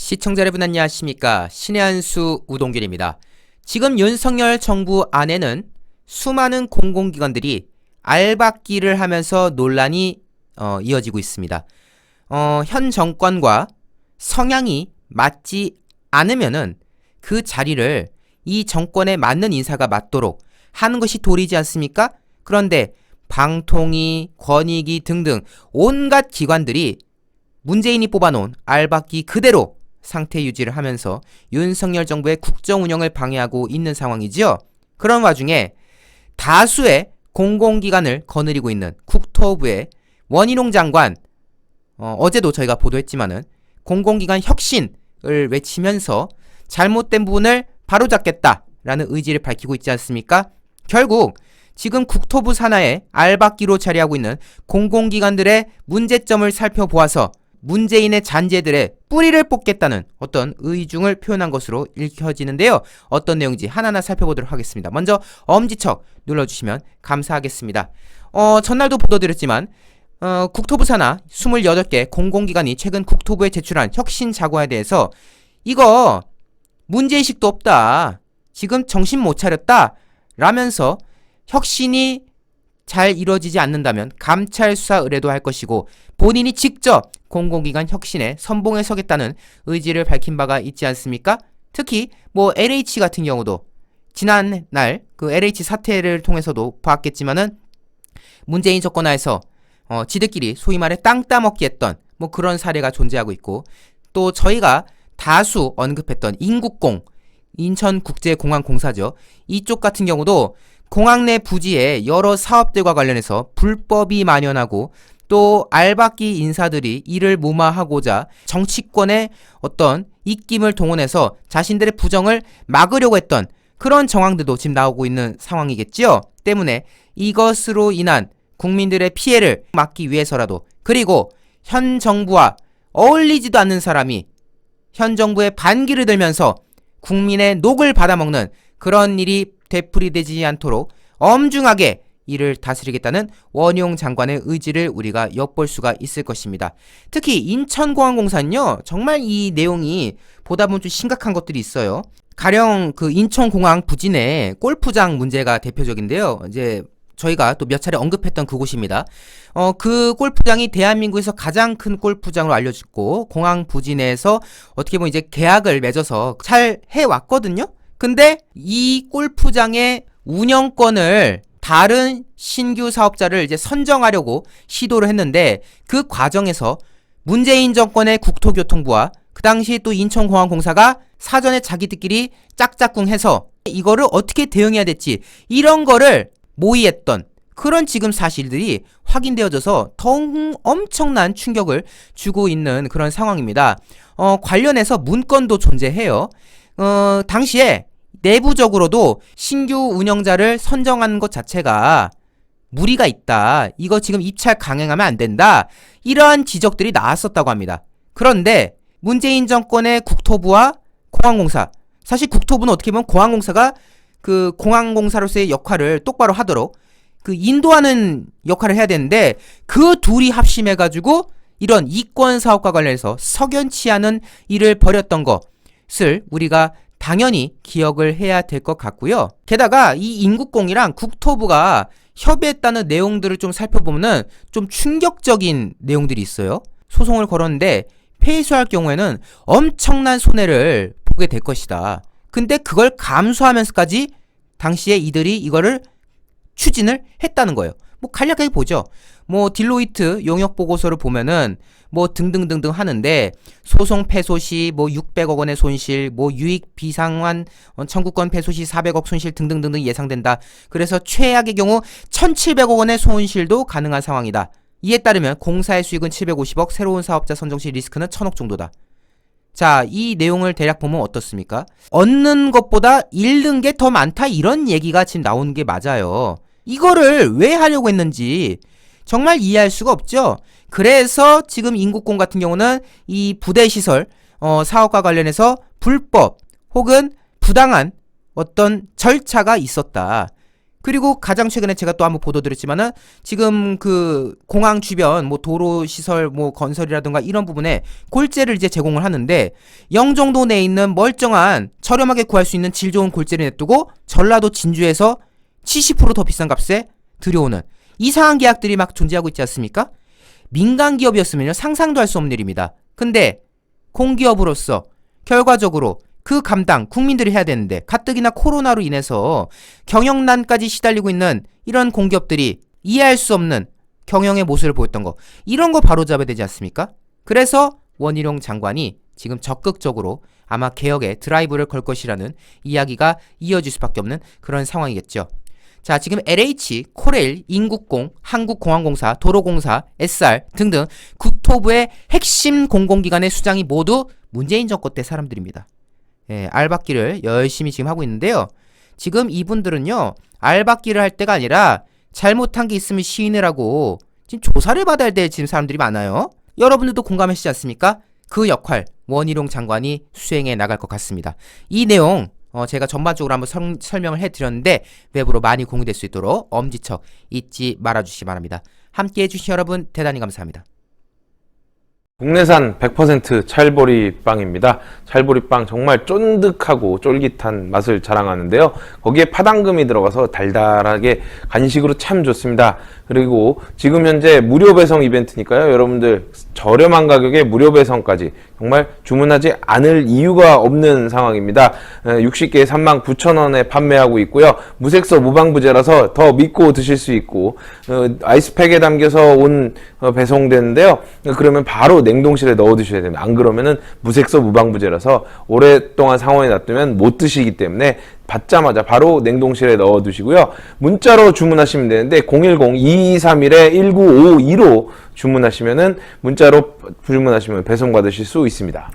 시청자 여러분 안녕하십니까. 신의 한수 우동길입니다. 지금 윤석열 정부 안에는 수많은 공공기관들이 알박기를 하면서 논란이 이어지고 있습니다. 현 정권과 성향이 맞지 않으면은 그 자리를 이 정권에 맞는 인사가 맡도록 하는 것이 도리지 않습니까? 그런데 방통위, 권익위 등등 온갖 기관들이 문재인이 뽑아놓은 알박기 그대로 상태 유지를 하면서 윤석열 정부의 국정 운영을 방해하고 있는 상황이지요. 그런 와중에 다수의 공공기관을 거느리고 있는 국토부의 원희룡 장관, 어제도 저희가 보도했지만은 공공기관 혁신을 외치면서 잘못된 부분을 바로잡겠다라는 의지를 밝히고 있지 않습니까? 결국 지금 국토부 산하에 알박기로 자리하고 있는 공공기관들의 문제점을 살펴보아서 문재인의 잔재들의 뿌리를 뽑겠다는 어떤 의중을 표현한 것으로 읽혀지는데요. 어떤 내용인지 하나하나 살펴보도록 하겠습니다. 먼저 엄지척 눌러주시면 감사하겠습니다. 전날도 보도드렸지만 국토부 산하 28개 공공기관이 최근 국토부에 제출한 혁신 자료에 대해서 이거 문제의식도 없다. 지금 정신 못 차렸다. 라면서 혁신이 잘 이루어지지 않는다면 감찰 수사 의뢰도 할 것이고 본인이 직접 공공기관 혁신에 선봉에 서겠다는 의지를 밝힌 바가 있지 않습니까? 특히 LH 같은 경우도 지난날 그 LH 사태를 통해서도 봤겠지만은 문재인 정권 하에서 지들끼리 소위 말해 땅 따먹기 했던 그런 사례가 존재하고 있고, 또 저희가 다수 언급했던 인국공, 인천국제공항공사죠. 이쪽 같은 경우도 공항 내 부지에 여러 사업들과 관련해서 불법이 만연하고 또 알박기 인사들이 이를 무마하고자 정치권의 어떤 입김을 동원해서 자신들의 부정을 막으려고 했던 그런 정황들도 지금 나오고 있는 상황이겠지요. 때문에 이것으로 인한 국민들의 피해를 막기 위해서라도, 그리고 현 정부와 어울리지도 않는 사람이 현 정부의 반기를 들면서 국민의 녹을 받아먹는 그런 일이 되풀이되지 않도록 엄중하게 이를 다스리겠다는 원희룡 장관의 의지를 우리가 엿볼 수가 있을 것입니다. 특히 인천공항공사는요, 정말 이 내용이 보다 보면 좀 심각한 것들이 있어요. 가령 그 인천공항 부지 내 골프장 문제가 대표적인데요. 이제 저희가 또 몇 차례 언급했던 그곳입니다. 그 골프장이 대한민국에서 가장 큰 골프장으로 알려졌고, 공항 부지 내에서 어떻게 보면 이제 계약을 맺어서 잘 해왔거든요. 근데 이 골프장의 운영권을 다른 신규 사업자를 이제 선정하려고 시도를 했는데, 그 과정에서 문재인 정권의 국토교통부와 그 당시 또 인천공항공사가 사전에 자기들끼리 짝짝꿍해서 이거를 어떻게 대응해야 될지 이런 거를 모의했던 그런 지금 사실들이 확인되어져서 더욱 엄청난 충격을 주고 있는 그런 상황입니다. 관련해서 문건도 존재해요. 당시에 내부적으로도 신규 운영자를 선정하는 것 자체가 무리가 있다. 이거 지금 입찰 강행하면 안 된다. 이러한 지적들이 나왔었다고 합니다. 그런데 문재인 정권의 국토부와 공항공사, 사실 국토부는 어떻게 보면 공항공사가 그 공항공사로서의 역할을 똑바로 하도록 그 인도하는 역할을 해야 되는데, 그 둘이 합심해가지고 이런 이권 사업과 관련해서 석연치 않은 일을 벌였던 것을 우리가 당연히 기억을 해야 될 것 같고요. 게다가 이 인국공이랑 국토부가 협의했다는 내용들을 좀 살펴보면은 좀 충격적인 내용들이 있어요. 소송을 걸었는데 패소할 경우에는 엄청난 손해를 보게 될 것이다. 근데 그걸 감수하면서까지 당시에 이들이 이거를 추진을 했다는 거예요. 간략하게 보죠. 딜로이트 용역 보고서를 보면은 등등등등 하는데, 소송 패소 시 600억 원의 손실, 유익 비상환 청구권 패소 시 400억 손실 등등등등 예상된다. 그래서 최악의 경우 1,700억 원의 손실도 가능한 상황이다. 이에 따르면 공사의 수익은 750억, 새로운 사업자 선정 시 리스크는 1,000억 정도다. 자, 이 내용을 대략 보면 어떻습니까? 얻는 것보다 잃는 게 더 많다, 이런 얘기가 지금 나오는 게 맞아요. 이거를 왜 하려고 했는지 정말 이해할 수가 없죠. 그래서 지금 인국공 같은 경우는 이 부대시설 사업과 관련해서 불법 혹은 부당한 어떤 절차가 있었다. 그리고 가장 최근에 제가 또 한번 보도드렸지만은 지금 그 공항 주변 뭐 도로 시설 뭐 건설이라든가 이런 부분에 골재를 이제 제공을 하는데 영종도 내에 있는 멀쩡한 저렴하게 구할 수 있는 질 좋은 골재를 냅두고 전라도 진주에서 70%더 비싼 값에 들여오는 이상한 계약들이 막 존재하고 있지 않습니까? 민간 기업이었으면요 상상도 할 수 없는 일입니다. 근데 공기업으로서 결과적으로 그 감당 국민들이 해야 되는데 가뜩이나 코로나로 인해서 경영난까지 시달리고 있는 이런 공기업들이 이해할 수 없는 경영의 모습을 보였던 거, 이런 거 바로잡아야 되지 않습니까? 그래서 원희룡 장관이 지금 적극적으로 아마 개혁에 드라이브를 걸 것이라는 이야기가 이어질 수밖에 없는 그런 상황이겠죠. 자, 지금 LH, 코레일, 인국공, 한국공항공사, 도로공사, SR 등등 국토부의 핵심 공공기관의 수장이 모두 문재인 정권 때 사람들입니다. 예, 알박기를 열심히 지금 하고 있는데요. 지금 이분들은요, 알박기를 할 때가 아니라 잘못한 게 있으면 시인을 하고 지금 조사를 받아야 될 지금 사람들이 많아요. 여러분들도 공감하시지 않습니까? 그 역할 원희룡 장관이 수행해 나갈 것 같습니다. 이 내용 제가 전반적으로 한번 설명을 해드렸는데 외부로 많이 공유될 수 있도록 엄지척 잊지 말아주시기 바랍니다. 함께해 주신 여러분 대단히 감사합니다. 국내산 100% 찰보리빵입니다. 찰보리빵 정말 쫀득하고 쫄깃한 맛을 자랑하는데요. 거기에 파당금이 들어가서 달달하게 간식으로 참 좋습니다. 그리고 지금 현재 무료 배송 이벤트니까요. 여러분들 저렴한 가격에 무료 배송까지 정말 주문하지 않을 이유가 없는 상황입니다. 60개에 39,000원에 판매하고 있고요. 무색소 무방부제라서 더 믿고 드실 수 있고 아이스팩에 담겨서 온 배송되는데요. 그러면 바로 냉동실에 넣어 두셔야 됩니다. 안 그러면은 무색소 무방부제라서 오랫동안 상온에 놔두면 못 드시기 때문에 받자마자 바로 냉동실에 넣어 두시고요. 문자로 주문하시면 되는데 010-2231-1952로 주문하시면은 문자로 주문하시면 배송 받으실 수 있습니다.